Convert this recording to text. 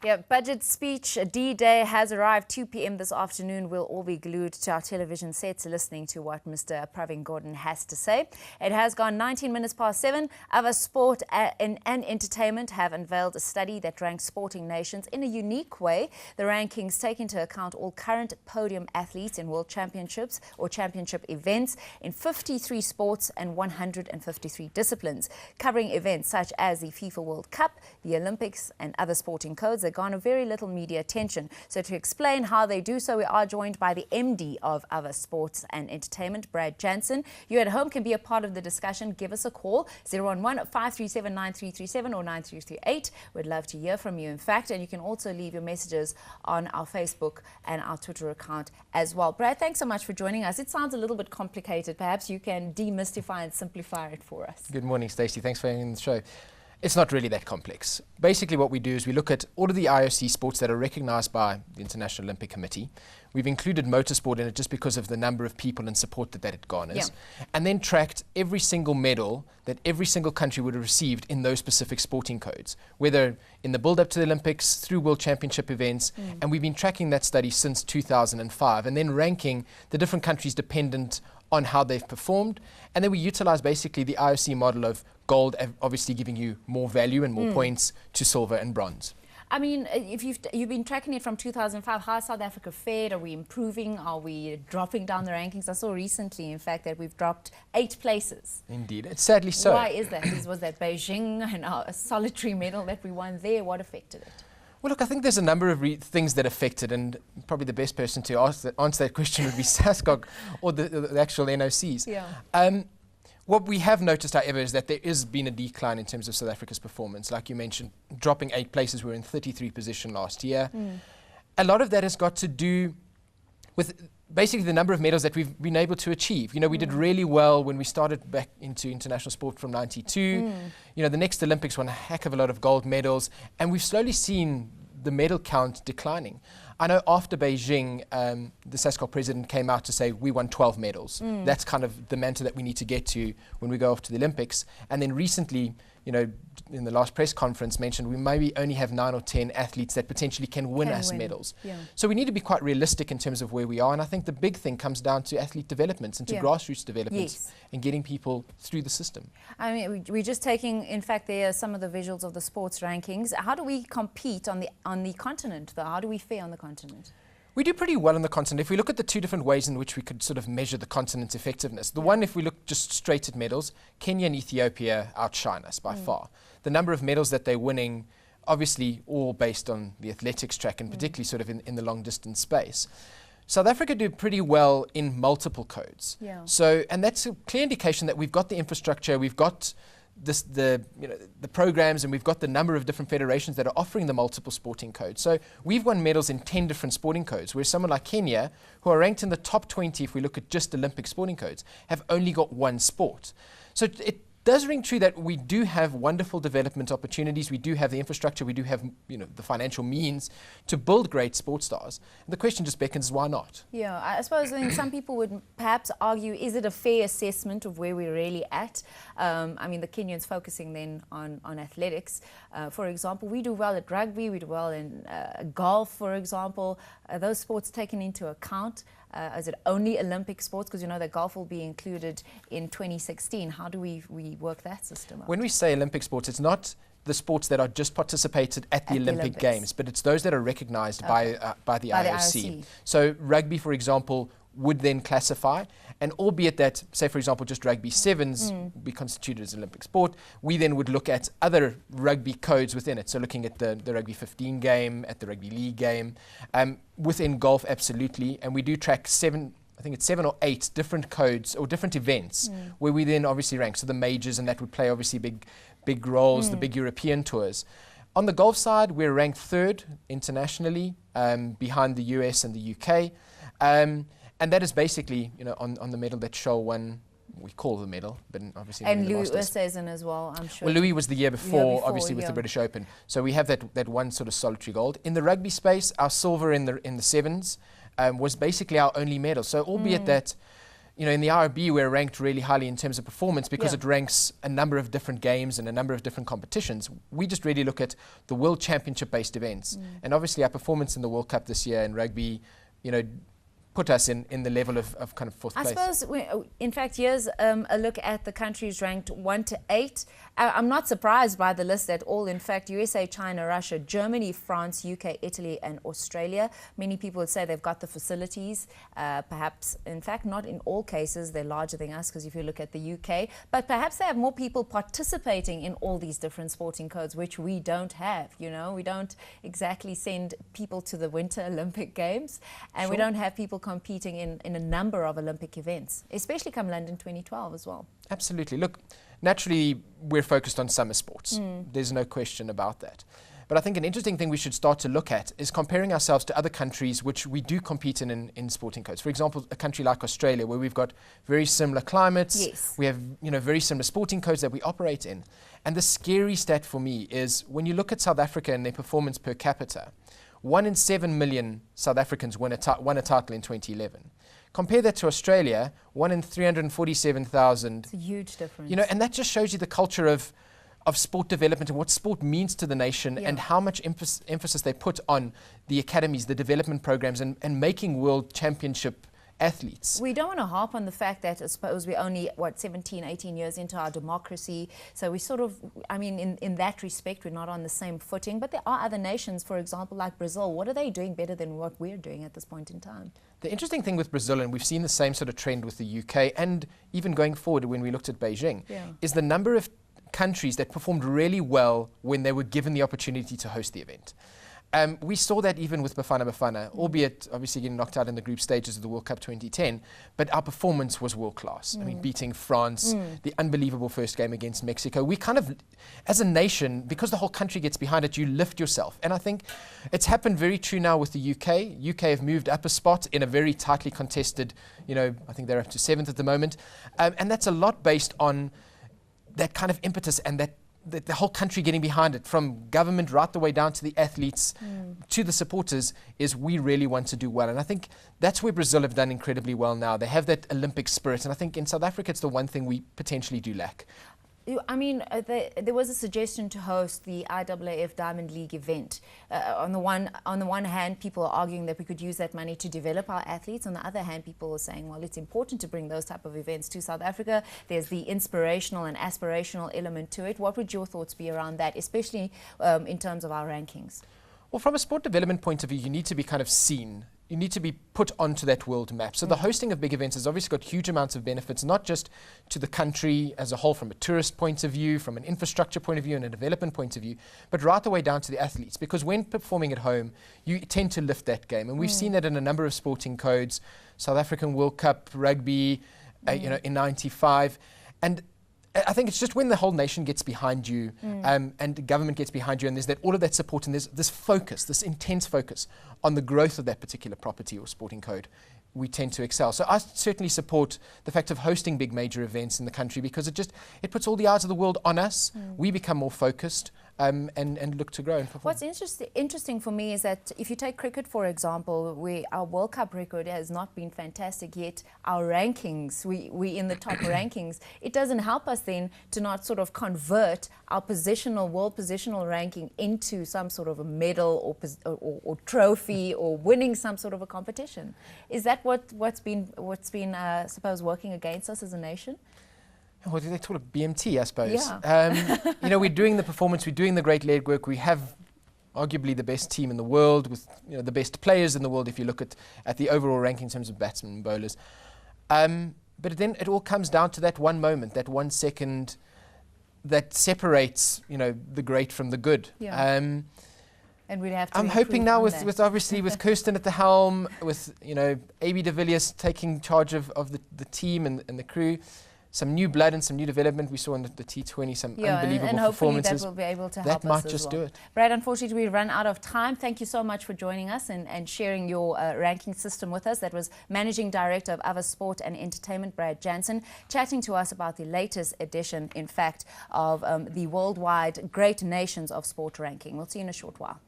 Yeah, budget speech D-Day has arrived 2 p.m. this afternoon. We'll all be glued to our television sets listening to what Mr. Pravin Gordhan has to say. It has gone 19 minutes past 7. Other sport and entertainment have unveiled a study that ranks sporting nations in a unique way. The rankings take into account all current podium athletes in world championships or championship events in 53 sports and 153 disciplines, covering events such as the FIFA World Cup, the Olympics and other sporting codes. Garner very little media attention. So to explain how they do so, we are joined by the MD of Other Sports and Entertainment, Brad Jansen. You at home can be a part of the discussion. Give us a call, 011-537-9337 or 9338. We'd love to hear from you, in fact, and you can also leave your messages on our Facebook and our Twitter account as well. Brad, thanks so much for joining us. It sounds a little bit complicated. Perhaps you can demystify and simplify it for us. Good morning, Stacey. Thanks for having the show. It's not really that complex. Basically what we do is we look at all of the IOC sports that are recognized by the International Olympic Committee. We've included motorsport in it just because of the number of people and support that it garners. Yeah. And then tracked every single medal that every single country would have received in those specific sporting codes, whether in the build-up to the Olympics, through World Championship events. And we've been tracking that study since 2005 and then ranking the different countries dependent on how they've performed. And then we utilize basically the IOC model of gold, obviously giving you more value and more points, to silver and bronze. I mean, if you've been tracking it from 2005, how has South Africa fared? Are we improving? Are we dropping down the rankings? I saw recently, in fact, that we've dropped 8 places. Indeed, it's sadly so. Why is that? Was that Beijing and a solitary medal that we won there? What affected it? Well, look, I think there's a number of things that affected, and probably the best person to answer that question would be SASCOG or the actual NOCs. Yeah. What we have noticed, however, is that there has been a decline in terms of South Africa's performance. Like you mentioned, dropping 8 places. We were in 33 position last year. A lot of that has got to do with basically the number of medals that we've been able to achieve. You know, we did really well when we started back into international sport from 92. You know, the next Olympics won a heck of a lot of gold medals, and we've slowly seen the medal count declining. I know after Beijing, the SASCOG president came out to say we won 12 medals. That's kind of the mantra that we need to get to when we go off to the Olympics. And then recently, you know, in the last press conference mentioned we maybe only have 9 or 10 athletes that potentially can win medals. Yeah. So we need to be quite realistic in terms of where we are. And I think the big thing comes down to athlete development and to grassroots development and getting people through the system. I mean, we're just taking, in fact, there are some of the visuals of the sports rankings. How do we compete on the continent, though? How do we fare on the continent? We do pretty well on the continent. If we look at the 2 different ways in which we could sort of measure the continent's effectiveness, the one, if we look just straight at medals, Kenya and Ethiopia outshine us by far. The number of medals that they're winning, obviously all based on the athletics track and particularly sort of in the long distance space. South Africa do pretty well in multiple codes. Yeah. So, and that's a clear indication that we've got the infrastructure, we've got the programs, and we've got the number of different federations that are offering the multiple sporting codes. So we've won medals in 10 different sporting codes, whereas someone like Kenya, who are ranked in the top 20 if we look at just Olympic sporting codes, have only got 1 sport. So it does ring true that we do have wonderful development opportunities. We do have the infrastructure. We do have, you know, the financial means to build great sports stars. And the question just beckons, why not? Yeah, I suppose then some people would perhaps argue, is it a fair assessment of where we're really at? I mean, the Kenyans focusing then on athletics. For example, we do well at rugby. We do well in golf, for example. Are those sports taken into account? Is it only Olympic sports? Because you know that golf will be included in 2016. How do we work that system out? When we say Olympic sports, it's not the sports that are just participated at the Olympic Games, but it's those that are recognized by the IOC. So rugby, for example, would then classify, and albeit that, say for example, just rugby sevens be constituted as Olympic sport, we then would look at other rugby codes within it. So looking at the rugby 15 game, at the rugby league game, within golf, absolutely, and we do track 7 or 8 different codes or different events where we then obviously rank. So the majors, and that would play obviously big roles, the big European tours. On the golf side, we're ranked 3rd internationally, behind the US and the UK. And that is basically, you know, on the medal that Scholl won. We call the medal, but obviously. And Louis Oosthuizen as well, I'm sure. Well, Louis was the year before obviously, with the British Open. So we have that one sort of solitary gold. In the rugby space, our silver in the sevens was basically our only medal. So albeit that, in the IRB, we're ranked really highly in terms of performance because Yeah. it ranks a number of different games and a number of different competitions. We just really look at the World Championship-based events. And obviously our performance in the World Cup this year in rugby, put us in the level of kind of fourth place. I suppose, in fact, here's a look at the countries ranked 1 to 8. I'm not surprised by the list at all. In fact, USA, China, Russia, Germany, France, UK, Italy, and Australia. Many people would say they've got the facilities. Perhaps, in fact, not in all cases. They're larger than us, because if you look at the UK, but perhaps they have more people participating in all these different sporting codes, which we don't have. We don't exactly send people to the Winter Olympic Games, and we don't have people competing in a number of Olympic events, especially come London 2012 as well. Absolutely. Look, naturally, we're focused on summer sports. There's no question about that. But I think an interesting thing we should start to look at is comparing ourselves to other countries which we do compete in sporting codes. For example, a country like Australia, where we've got very similar climates. Yes. We have very similar sporting codes that we operate in. And the scary stat for me is when you look at South Africa and their performance per capita, 1 in 7 million South Africans won a title in 2011. Compare that to Australia, 1 in 347,000. It's a huge difference. And that just shows you the culture of sport development and what sport means to the nation, and how much emphasis they put on the academies, the development programs, and making world championship athletes. We don't want to harp on the fact that I suppose we're only, 17, 18 years into our democracy. So we sort of, in that respect, we're not on the same footing. But there are other nations, for example, like Brazil. What are they doing better than what we're doing at this point in time? The interesting thing with Brazil, and we've seen the same sort of trend with the UK, and even going forward when we looked at Beijing, is the number of countries that performed really well when they were given the opportunity to host the event. We saw that even with Bafana, albeit obviously getting knocked out in the group stages of the World Cup 2010, but our performance was world class. Beating France, the unbelievable first game against Mexico. We kind of, as a nation, because the whole country gets behind it, you lift yourself. And I think it's happened very true now with the UK. UK have moved up a spot in a very tightly contested, I think they're up to 7th at the moment. And that's a lot based on that kind of impetus and that the whole country getting behind it, from government right the way down to the athletes to the supporters, is we really want to do well. And I think that's where Brazil have done incredibly well now. They have that Olympic spirit, and I think in South Africa it's the one thing we potentially do lack. There was a suggestion to host the IAAF Diamond League event. On the one hand, people are arguing that we could use that money to develop our athletes. On the other hand, people are saying, well, it's important to bring those type of events to South Africa. There's the inspirational and aspirational element to it. What would your thoughts be around that, especially in terms of our rankings? Well, from a sport development point of view, you need to be kind of seen. You need to be put onto that world map. So the hosting of big events has obviously got huge amounts of benefits, not just to the country as a whole from a tourist point of view, from an infrastructure point of view and a development point of view, but right the way down to the athletes. Because when performing at home, you tend to lift that game. And we've seen that in a number of sporting codes, South African World Cup, rugby, in 95. And I think it's just when the whole nation gets behind you and the government gets behind you, and there's all of that support, and there's this focus, this intense focus on the growth of that particular property or sporting code, we tend to excel. So I certainly support the fact of hosting big major events in the country, because it puts all the eyes of the world on us. We become more focused and look to grow and perform. What's interesting for me is that if you take cricket, for example, our World Cup record has not been fantastic, yet our rankings, we in the top rankings. It doesn't help us then to not sort of convert our world positional ranking into some sort of a medal or trophy or winning some sort of a competition. Is that what's been suppose working against us as a nation? What do they call it? BMT, I suppose. Yeah. We're doing the performance, we're doing the great leg work. We have arguably the best team in the world with the best players in the world if you look at the overall ranking in terms of batsmen and bowlers. But then it all comes down to that one moment, that 1 second that separates the great from the good. Yeah. And we'd have to. I'm hoping now with obviously with Kirsten at the helm, with AB de Villiers taking charge of the team and the crew. Some new blood and some new development we saw in the T20, some unbelievable and hopefully performances. that will be able to help that us might as just well. do it. Brad, unfortunately, we've run out of time. Thank you so much for joining us and sharing your ranking system with us. That was Managing Director of Other Sport and Entertainment, Brad Jansen, chatting to us about the latest edition, in fact, of the worldwide Great Nations of Sport ranking. We'll see you in a short while.